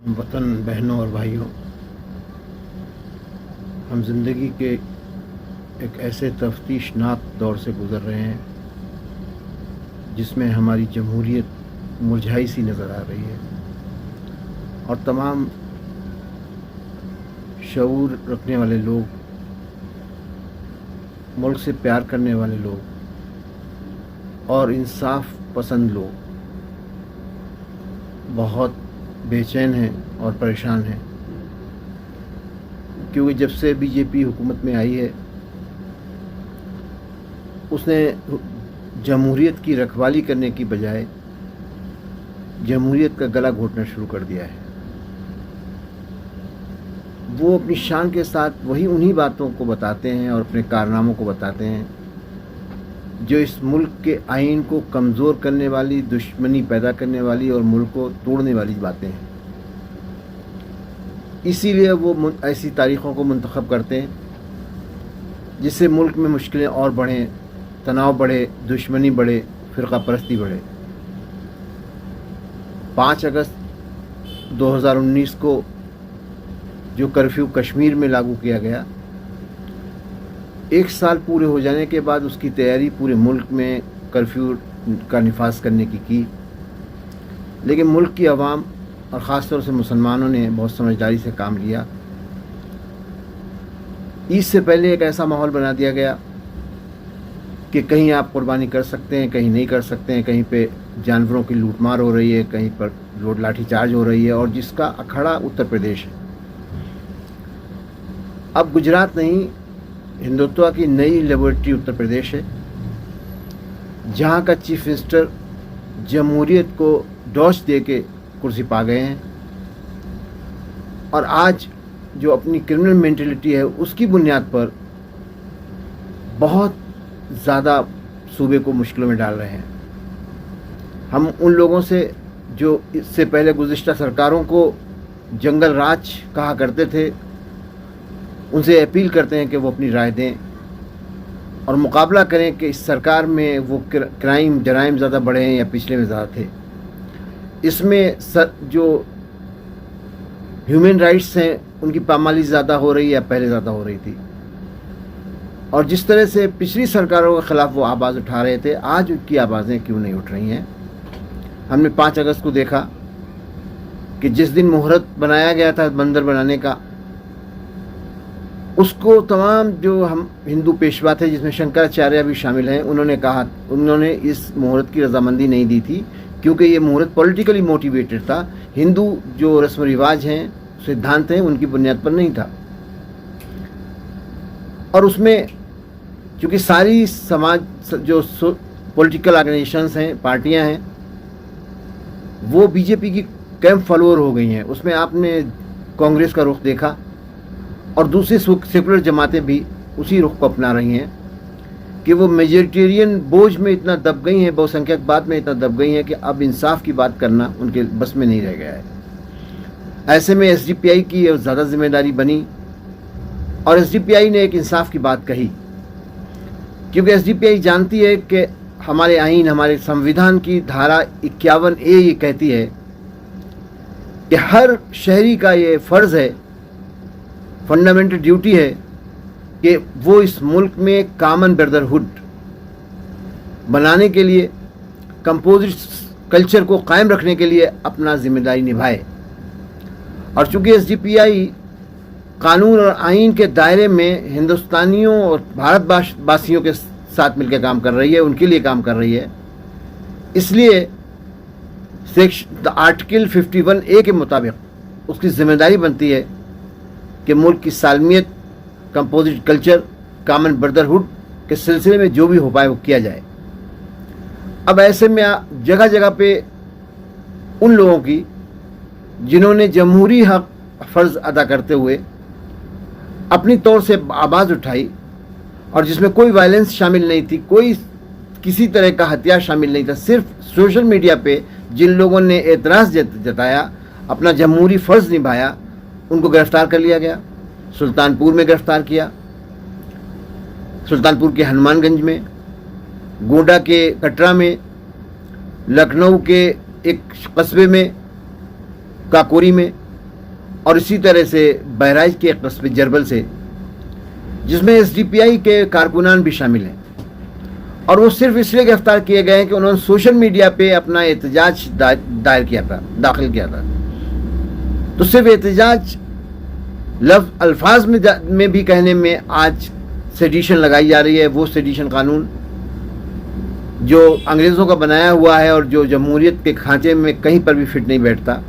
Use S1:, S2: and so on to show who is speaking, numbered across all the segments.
S1: वतन बहनों और भाइयों, हम ज़िंदगी के एक ऐसे तफ्तीशनाक दौर से गुज़र रहे हैं जिसमें हमारी जमहूरियत मुरझाई सी नज़र आ रही है और तमाम शऊर रखने वाले लोग, मुल्क से प्यार करने वाले लोग और इंसाफ पसंद लोग बहुत बेचैन हैं और परेशान हैं, क्योंकि जब से बीजेपी हुकूमत में आई है उसने जमहूरियत की रखवाली करने की बजाय जमहूरियत का गला घोटना शुरू कर दिया है। वो अपनी शान के साथ वही उन्हीं बातों को बताते हैं और अपने कारनामों को बताते हैं जो इस मुल्क के आइन को कमज़ोर करने वाली, दुश्मनी पैदा करने वाली और मुल्क को तोड़ने वाली बातें हैं। इसीलिए वो ऐसी तारीख़ों को मुंतखब करते हैं जिससे मुल्क में मुश्किलें और बढ़ें, तनाव बढ़े, दुश्मनी बढ़े, फ़िरक़ा परस्ती बढ़े। 5 अगस्त 2019 को जो कर्फ्यू कश्मीर में लागू किया गया, 1 साल पूरे हो जाने के बाद उसकी तैयारी पूरे मुल्क में कर्फ्यू का निफाज करने की, लेकिन मुल्क की आवाम और ख़ास तौर से मुसलमानों ने बहुत समझदारी से काम लिया। ईद से पहले एक ऐसा माहौल बना दिया गया कि कहीं आप कुर्बानी कर सकते हैं, कहीं नहीं कर सकते हैं, कहीं पे जानवरों की लूटमार हो रही है, कहीं पर लाठीचार्ज हो रही है, और जिसका अखाड़ा उत्तर प्रदेश है। अब गुजरात नहीं, हिंदुत्व की नई लेबोरेटरी उत्तर प्रदेश है, जहाँ का चीफ मिनिस्टर जमहूरियत को डॉच दे के कुर्सी पा गए हैं और आज जो अपनी क्रिमिनल मेंटेलिटी है उसकी बुनियाद पर बहुत ज़्यादा सूबे को मुश्किलों में डाल रहे हैं। हम उन लोगों से जो इससे पहले गुज़िश्ता सरकारों को जंगल राज कहा करते थे, उनसे अपील करते हैं कि वो अपनी राय दें और मुकाबला करें कि इस सरकार में वो जराइम ज़्यादा बढ़े हैं या पिछले में ज़्यादा थे। इसमें जो ह्यूमन राइट्स हैं उनकी पामाली ज़्यादा हो रही है या पहले ज़्यादा हो रही थी, और जिस तरह से पिछली सरकारों के ख़िलाफ़ वो आवाज़ उठा रहे थे, आज उनकी आवाज़ें क्यों नहीं उठ रही हैं। हमने 5 अगस्त को देखा कि जिस दिन मुहूर्त बनाया गया था बंदर बनाने का, उसको तमाम जो हम हिंदू पेशवा थे, जिसमें शंकराचार्य भी शामिल हैं, उन्होंने इस मुहूर्त की रजामंदी नहीं दी थी, क्योंकि ये मुहूर्त पॉलिटिकली मोटिवेटेड था। हिंदू जो रस्म रिवाज हैं, सिद्धांत हैं, उनकी बुनियाद पर नहीं था। और उसमें चूँकि सारी समाज जो पॉलिटिकल ऑर्गेनाइजेशंस हैं, पार्टियां हैं, वो बीजेपी की कैंप फॉलोअर हो गई हैं। उसमें आपने कांग्रेस का रुख देखा और दूसरी सेकुलर जमातें भी उसी रुख को अपना रही हैं कि वो मेजोरिटेरियन बोझ में इतना दब गई हैं, बहुसंख्यकवाद में इतना दब गई हैं कि अब इंसाफ की बात करना उनके बस में नहीं रह गया है। ऐसे में एसडीपीआई की ज़्यादा जिम्मेदारी बनी और एसडीपीआई ने एक इंसाफ की बात कही, क्योंकि एसडीपीआई जानती है कि हमारे आइन, हमारे संविधान की धारा 51A ये कहती है कि हर शहरी का ये फ़र्ज़ है, फंडामेंटल ड्यूटी है कि वो इस मुल्क में कॉमन ब्रदरहुड बनाने के लिए, कंपोजिट कल्चर को कायम रखने के लिए अपना जिम्मेदारी निभाए। और चूँकि एसडीपीआई कानून और आइन के दायरे में हिंदुस्तानियों और भारतवासियों के साथ मिलकर काम कर रही है, उनके लिए काम कर रही है, इसलिए आर्टिकल 51A के मुताबिक उसकी जिम्मेदारी बनती है कि मुल्क की सालमियत, कंपोजिट कल्चर, कॉमन ब्रदरहुड के सिलसिले में जो भी हो पाए वो किया जाए। अब ऐसे में जगह जगह पे उन लोगों की जिन्होंने जमहूरी हक फ़र्ज़ अदा करते हुए अपनी तौर से आवाज़ उठाई और जिसमें कोई वायलेंस शामिल नहीं थी, कोई किसी तरह का हथियार शामिल नहीं था, सिर्फ सोशल मीडिया पे जिन लोगों ने एतराज़ जताया, अपना जमहूरी फ़र्ज़ निभाया, उनको गिरफ़्तार कर लिया गया। सुल्तानपुर में गिरफ़्तार किया, सुल्तानपुर के हनुमानगंज में, गोंडा के कटरा में, लखनऊ के एक कस्बे में, काकोरी में, اور اسی طرح سے بہرائچ کے ایک قصبے جربل سے، جس میں ایس ڈی پی آئی کے کارکنان بھی شامل ہیں، اور وہ صرف اس لیے گرفتار کیے گئے ہیں کہ انہوں نے سوشل میڈیا پہ اپنا احتجاج داخل کیا تھا. تو صرف احتجاج الفاظ میں بھی کہنے میں آج سیڈیشن لگائی جا رہی ہے، وہ سیڈیشن قانون جو انگریزوں کا بنایا ہوا ہے اور جو جمہوریت کے کھانچے میں کہیں پر بھی فٹ نہیں بیٹھتا.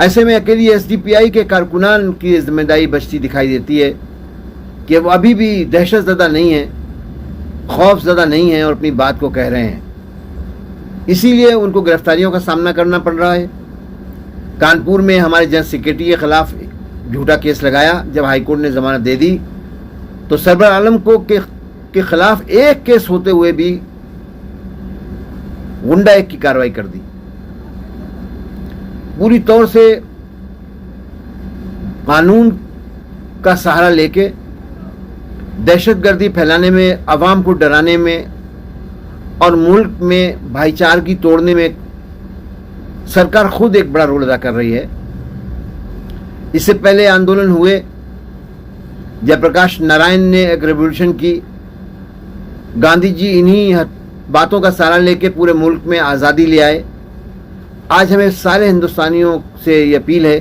S1: ایسے میں اکیلی ایس ڈی پی آئی کے کارکنان کی ذمہ داری بچتی دکھائی دیتی ہے کہ وہ ابھی بھی دہشت زدہ نہیں ہیں، خوف زدہ نہیں ہیں اور اپنی بات کو کہہ رہے ہیں. اسی لیے ان کو گرفتاریوں کا سامنا کرنا پڑ رہا ہے. کانپور میں ہمارے جنرل سیکرٹری کے خلاف جھوٹا کیس لگایا. جب ہائی کورٹ نے ضمانت دے دی تو سربراہ عالم کو کے خلاف ایک کیس ہوتے ہوئے بھی غنڈہ ایک کی کارروائی کر دی. پوری طور سے قانون کا سہارا لے کے دہشت گردی پھیلانے میں، عوام کو ڈرانے میں اور ملک میں بھائی چارگی توڑنے میں سرکار خود ایک بڑا رول ادا کر رہی ہے. اس سے پہلے آندولن ہوئے، جے پرکاش نارائن نے ایک ریولیوشن کی. گاندھی جی انہی باتوں کا سہارا لے کے پورے ملک میں آزادی لے آئے. آج ہمیں سارے ہندوستانیوں سے یہ اپیل ہے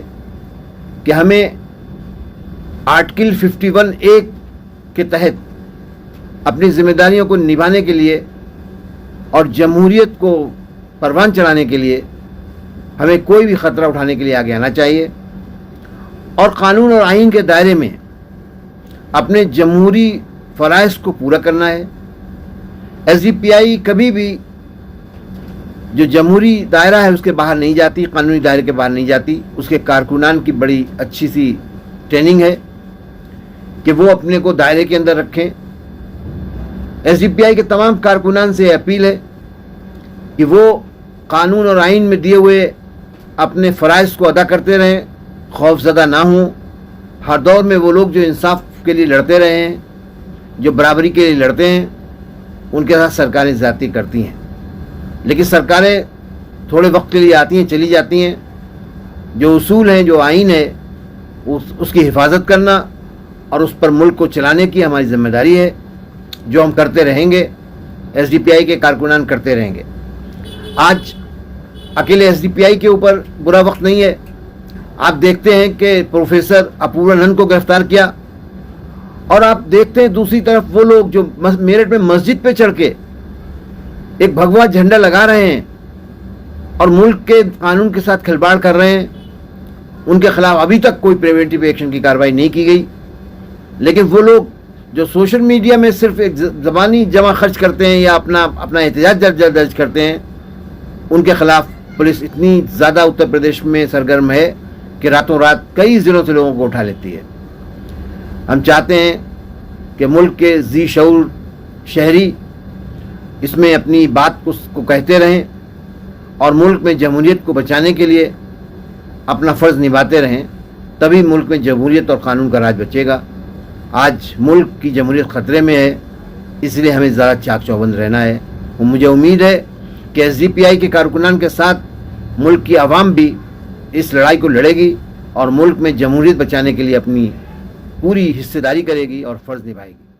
S1: کہ ہمیں آرٹیکل 51A کے تحت اپنی ذمہ داریوں کو نبھانے کے لیے اور جمہوریت کو پروان چڑھانے کے لیے ہمیں کوئی بھی خطرہ اٹھانے کے لیے آگے آنا چاہیے اور قانون اور آئین کے دائرے میں اپنے جمہوری فرائض کو پورا کرنا ہے. ایس ڈی پی آئی کبھی بھی جو جمہوری دائرہ ہے اس کے باہر نہیں جاتی، قانونی دائرے کے باہر نہیں جاتی. اس کے کارکنان کی بڑی اچھی سی ٹریننگ ہے کہ وہ اپنے کو دائرے کے اندر رکھیں. ایس ڈی پی آئی کے تمام کارکنان سے اپیل ہے کہ وہ قانون اور آئین میں دیے ہوئے اپنے فرائض کو ادا کرتے رہیں، خوف زدہ نہ ہوں. ہر دور میں وہ لوگ جو انصاف کے لیے لڑتے رہے ہیں، جو برابری کے لیے لڑتے ہیں، ان کے ساتھ سرکاریں زیادتی کرتی ہیں. لیکن سرکاریں تھوڑے وقت کے لیے آتی ہیں، چلی جاتی ہیں. جو اصول ہیں، جو آئین ہے، اس کی حفاظت کرنا اور اس پر ملک کو چلانے کی ہماری ذمہ داری ہے، جو ہم کرتے رہیں گے. ایس ڈی پی آئی کے کارکنان کرتے رہیں گے. آج اکیلے ایس ڈی پی آئی کے اوپر برا وقت نہیں ہے. آپ دیکھتے ہیں کہ پروفیسر اپورانند کو گرفتار کیا، اور آپ دیکھتے ہیں دوسری طرف وہ لوگ جو میرٹھ میں مسجد پہ چڑھ کے ایک بھگوا جھنڈا لگا رہے ہیں اور ملک کے قانون کے ساتھ کھلواڑ کر رہے ہیں. ان کے خلاف ابھی تک کوئی پریونٹیو ایکشن کی کارروائی نہیں کی گئی. لیکن وہ لوگ جو سوشل میڈیا میں صرف ایک زبانی جمع خرچ کرتے ہیں یا اپنا احتجاج درج کرتے ہیں، ان کے خلاف پولیس اتنی زیادہ اتر پردیش میں سرگرم ہے کہ راتوں رات کئی ضلعوں سے لوگوں کو اٹھا لیتی ہے. ہم چاہتے ہیں کہ ملک کے ذی شعور شہری اس میں اپنی بات کو کہتے رہیں اور ملک میں جمہوریت کو بچانے کے لیے اپنا فرض نبھاتے رہیں. تبھی ملک میں جمہوریت اور قانون کا راج بچے گا. آج ملک کی جمہوریت خطرے میں ہے، اس لیے ہمیں زیادہ چاک چوبند رہنا ہے. مجھے امید ہے کہ ایس ڈی پی آئی کے کارکنان کے ساتھ ملک کی عوام بھی اس لڑائی کو لڑے گی اور ملک میں جمہوریت بچانے کے لیے اپنی پوری حصہ داری کرے گی اور فرض نبھائے گی.